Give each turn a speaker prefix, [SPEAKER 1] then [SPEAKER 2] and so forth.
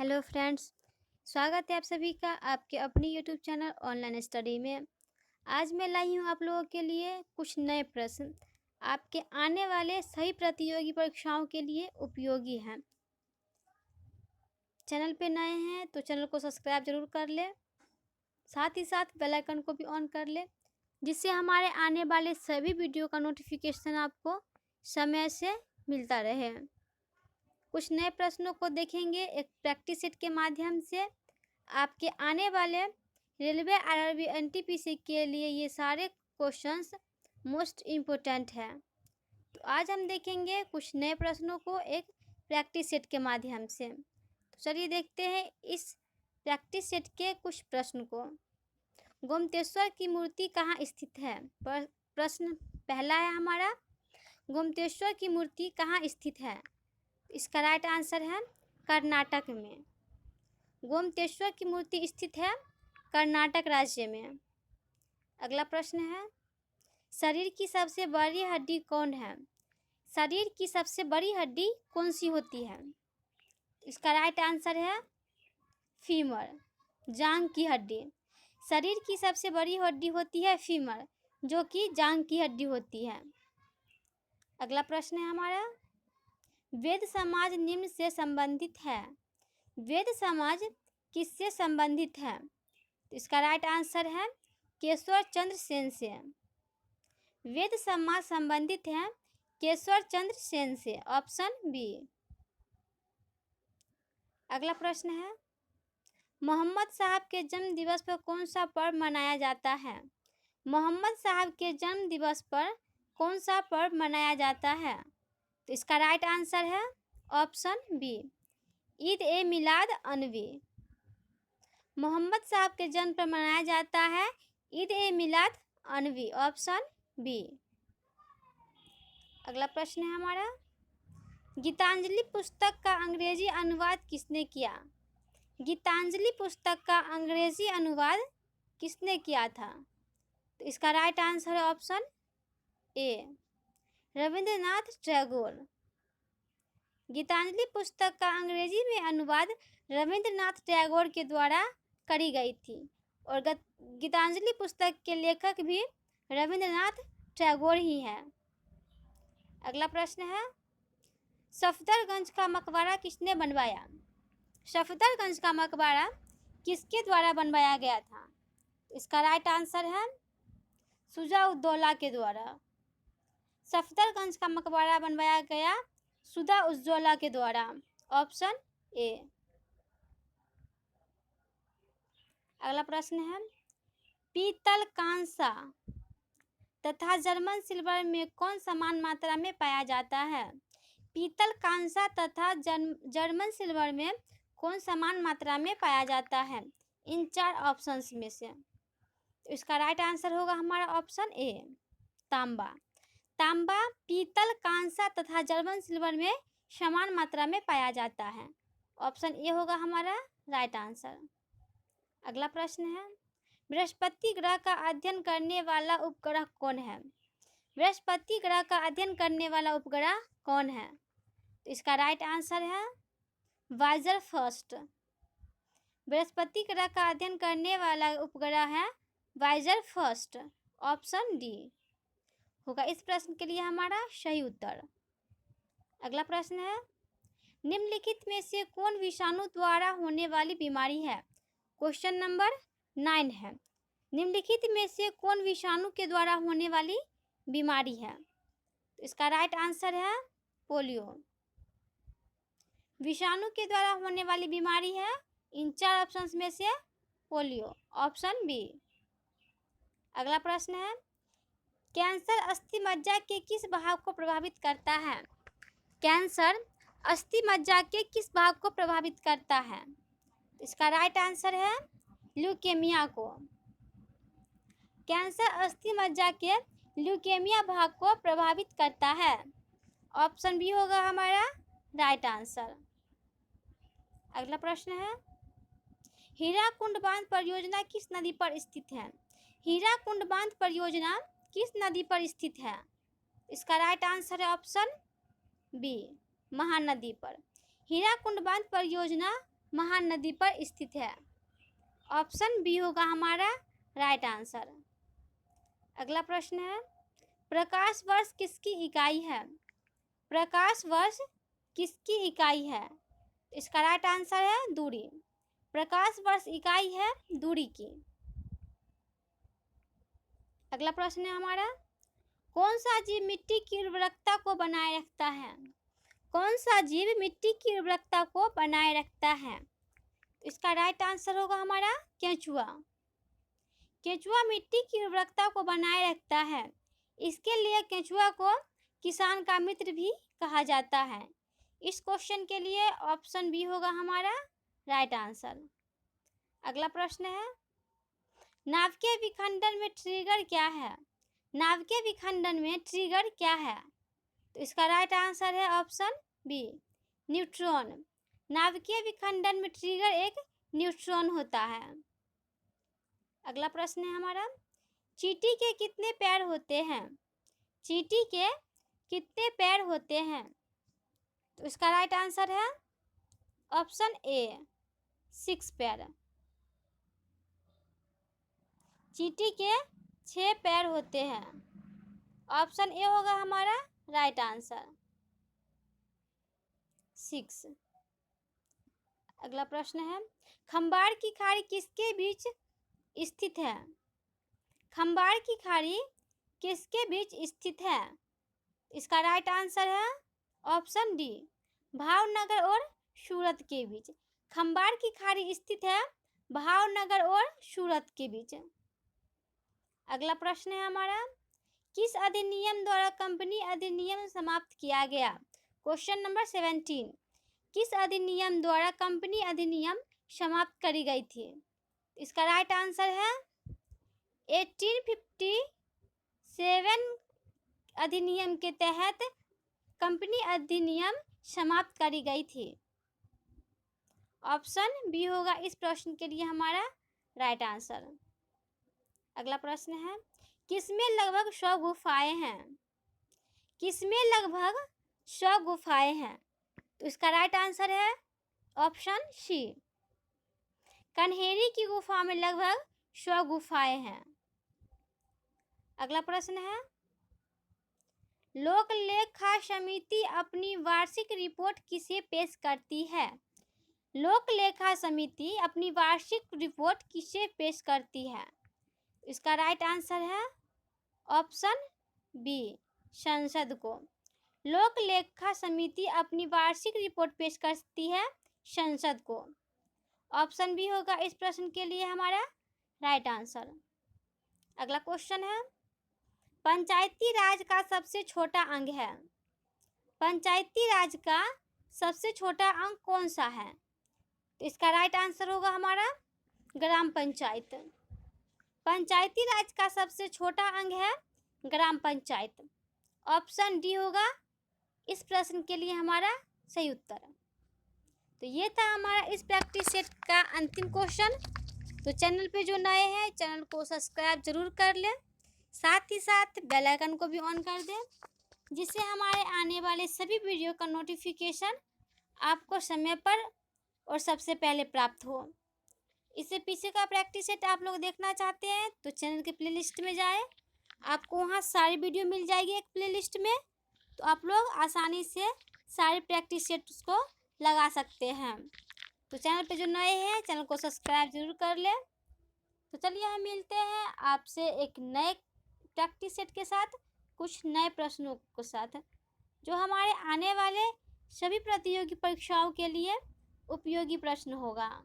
[SPEAKER 1] Hello friends, स्वागत है आप सभी का आपके अपनी यूट्यूब चैनल ऑनलाइन स्टडी में। आज मैं लाई हूँ आप लोगों के लिए कुछ नए प्रश्न आपके आने वाले सभी प्रतियोगी परीक्षाओं के लिए उपयोगी हैं। चैनल पे नए हैं तो चैनल को सब्सक्राइब जरूर कर ले, साथ ही साथ बेल आइकन को भी ऑन कर ले, जिससे हमारे आने वाले सभी वीडियो का नोटिफिकेशन आपको समय से मिलता रहे। कुछ नए प्रश्नों को देखेंगे एक प्रैक्टिस सेट के माध्यम से। आपके आने वाले रेलवे आरआरबी एनटीपीसी के लिए ये सारे क्वेश्चंस मोस्ट इम्पोर्टेंट है। तो आज हम देखेंगे कुछ नए प्रश्नों को एक प्रैक्टिस सेट के माध्यम से। तो चलिए देखते हैं इस प्रैक्टिस सेट के कुछ प्रश्न को। गोमतेश्वर की मूर्ति कहाँ स्थित है? प्रश्न पहला है हमारा, गोमतेश्वर की मूर्ति कहाँ स्थित है? इसका राइट आंसर है कर्नाटक में। गोमतेश्वर की मूर्ति स्थित है कर्नाटक राज्य में। अगला प्रश्न है, शरीर की सबसे बड़ी हड्डी कौन है? शरीर की सबसे बड़ी हड्डी कौन सी होती है? इसका राइट आंसर है फीमर, जांघ की हड्डी। शरीर की सबसे बड़ी हड्डी होती है फीमर, जो कि जांघ की हड्डी होती है। अगला प्रश्न है हमारा, वेद समाज निम्न से संबंधित है। वेद समाज किससे संबंधित है? इसका राइट आंसर है केशव चंद्र सेन से। वेद समाज संबंधित है केशव चंद्र सेन से, ऑप्शन बी। अगला प्रश्न है, मोहम्मद साहब के जन्म दिवस पर कौन सा पर्व मनाया जाता है? मोहम्मद साहब के जन्म दिवस पर कौन सा पर्व मनाया जाता है? तो इसका राइट आंसर है ऑप्शन बी, ईद ए मिलाद अनवी। मोहम्मद साहब के जन्म पर मनाया जाता है ईद ए मिलाद अनवी, ऑप्शन बी। अगला प्रश्न है हमारा, गीतांजलि पुस्तक का अंग्रेजी अनुवाद किसने किया? गीतांजलि पुस्तक का अंग्रेजी अनुवाद किसने किया था? तो इसका राइट आंसर है ऑप्शन ए, रविंद्रनाथ टैगोर। गीतांजलि पुस्तक का अंग्रेजी में अनुवाद रविंद्रनाथ टैगोर के द्वारा करी गई थी और गीतांजलि पुस्तक के लेखक भी रविंद्रनाथ टैगोर ही हैं। अगला प्रश्न है, सफदरगंज का मकबरा किसने बनवाया? सफदरगंज का मकबरा किसके द्वारा बनवाया गया था? इसका राइट आंसर है शुजा-उद-दौला के द्वारा। सफदरगंज का मकबरा बनवाया गया शुजा-उद-दौला के द्वारा, ऑप्शन ए। अगला प्रश्न है, पीतल, कांसा तथा जर्मन सिल्वर में कौन समान मात्रा में पाया जाता है? पीतल, कांसा तथा जर्मन सिल्वर में कौन समान मात्रा में पाया जाता है इन चार ऑप्शंस में से? तो इसका राइट आंसर होगा हमारा ऑप्शन ए, तांबा। तांबा पीतल, कांसा तथा जर्मन सिल्वर में समान मात्रा में पाया जाता है, ऑप्शन ए होगा हमारा राइट आंसर। अगला प्रश्न है, बृहस्पति ग्रह का अध्ययन करने वाला उपग्रह कौन है? बृहस्पति ग्रह का अध्ययन करने वाला उपग्रह कौन है? तो इसका राइट आंसर है वाइजर फर्स्ट। बृहस्पति ग्रह का अध्ययन करने वाला उपग्रह है वाइजर फर्स्ट, ऑप्शन डी होगा इस प्रश्न के लिए हमारा सही उत्तर। अगला प्रश्न है, निम्नलिखित में से कौन विषाणु द्वारा होने वाली बीमारी है? क्वेश्चन नंबर 9 है, निम्नलिखित में से कौन विषाणु के द्वारा होने वाली बीमारी है? तो इसका राइट आंसर है पोलियो। विषाणु के द्वारा होने वाली बीमारी है इन चार ऑप्शंस में से पोलियो, ऑप्शन बी। अगला प्रश्न है, कैंसर अस्थि मज्जा के किस भाग को प्रभावित करता है? कैंसर अस्थि मज्जा के किस भाग को प्रभावित करता है? इसका राइट आंसर है ल्यूकेमिया को। कैंसर अस्थि मज्जा के ल्यूकेमिया भाग को प्रभावित करता है, ऑप्शन बी होगा हमारा राइट आंसर। अगला प्रश्न है, हीराकुंड बांध परियोजना किस नदी पर स्थित है? हीराकुंड बांध परियोजना किस नदी पर स्थित है? इसका राइट आंसर है ऑप्शन बी, महानदी पर। हीराकुंड बांध परियोजना महानदी पर स्थित है? ऑप्शन बी होगा हमारा राइट आंसर। अगला प्रश्न है, प्रकाश वर्ष किसकी इकाई है? प्रकाश वर्ष किसकी इकाई है? इसका राइट आंसर है दूरी। प्रकाश वर्ष इकाई है दूरी की। अगला प्रश्न है हमारा, कौन सा जीव मिट्टी की उर्वरकता को बनाए रखता है? कौन सा जीव मिट्टी की उर्वरकता को बनाए रखता है? इसका राइट आंसर होगा हमारा केंचुआ। केंचुआ मिट्टी की उर्वरकता को बनाए रखता है। इसके लिए केंचुआ को किसान का मित्र भी कहा जाता है। इस क्वेश्चन के लिए ऑप्शन बी होगा हमारा राइट आंसर। अगला प्रश्न है, नाभिकीय विखंडन में ट्रिगर क्या है? नाभिकीय विखंडन में ट्रिगर क्या है? तो इसका राइट आंसर है ऑप्शन बी न्यूट्रॉन। नाभिकीय विखंडन में ट्रिगर एक न्यूट्रॉन होता है। अगला प्रश्न है हमारा, चींटी के कितने पैर होते हैं? चींटी के कितने पैर होते हैं? तो इसका राइट आंसर है ऑप्शन ए 6 पैर। चींटी के 6 पैर होते हैं। ऑप्शन ए होगा हमारा राइट आंसर 6। अगला प्रश्न है, खंबार की खाड़ी किसके बीच स्थित है? खंबार की खाड़ी किसके बीच स्थित है? इसका राइट आंसर है ऑप्शन डी भावनगर और सूरत के बीच। खंबार की खाड़ी स्थित है भावनगर और सूरत के बीच। अगला प्रश्न है हमारा, किस अधिनियम द्वारा कंपनी अधिनियम समाप्त किया गया? क्वेश्चन नंबर 17, किस अधिनियम द्वारा कंपनी अधिनियम समाप्त करी गई थी? इसका राइट आंसर है 1857 अधिनियम के तहत कंपनी अधिनियम समाप्त करी गई थी। ऑप्शन बी होगा इस प्रश्न के लिए हमारा राइट आंसर। अगला प्रश्न है, किसमें लगभग 100 गुफाएं हैं? किसमें लगभग 100 गुफाएं हैं? तो इसका राइट आंसर है ऑप्शन सी कन्हेरी की गुफा में लगभग 100 गुफाएं हैं। अगला प्रश्न है, लोक लेखा समिति अपनी वार्षिक रिपोर्ट किसे पेश करती है? लोक लेखा समिति अपनी वार्षिक रिपोर्ट किसे पेश करती है? इसका राइट आंसर है ऑप्शन बी संसद को। लोक लेखा समिति अपनी वार्षिक रिपोर्ट पेश करती है संसद को। ऑप्शन बी होगा इस प्रश्न के लिए हमारा राइट आंसर। अगला क्वेश्चन है, पंचायती राज का सबसे छोटा अंग है? पंचायती राज का सबसे छोटा अंग कौन सा है? तो इसका राइट आंसर होगा हमारा ग्राम पंचायत। पंचायती राज का सबसे छोटा अंग है ग्राम पंचायत। ऑप्शन डी होगा इस प्रश्न के लिए हमारा सही उत्तर। तो ये था हमारा इस प्रैक्टिस सेट का अंतिम क्वेश्चन। तो चैनल पे जो नए हैं चैनल को सब्सक्राइब जरूर कर लें, साथ ही साथ बेल आइकन को भी ऑन कर दें, जिससे हमारे आने वाले सभी वीडियो का नोटिफिकेशन आपको समय पर और सबसे पहले प्राप्त हो। इससे पीछे का प्रैक्टिस सेट आप लोग देखना चाहते हैं तो चैनल के प्लेलिस्ट में जाएं, आपको वहाँ सारी वीडियो मिल जाएगी एक प्लेलिस्ट में। तो आप लोग आसानी से सारे प्रैक्टिस सेट्स को लगा सकते हैं। तो चैनल पे जो नए हैं चैनल को सब्सक्राइब जरूर कर लें। तो चलिए हम मिलते हैं आपसे एक नए प्रैक्टिस सेट के साथ, कुछ नए प्रश्नों के साथ, जो हमारे आने वाले सभी प्रतियोगी परीक्षाओं के लिए उपयोगी प्रश्न होगा।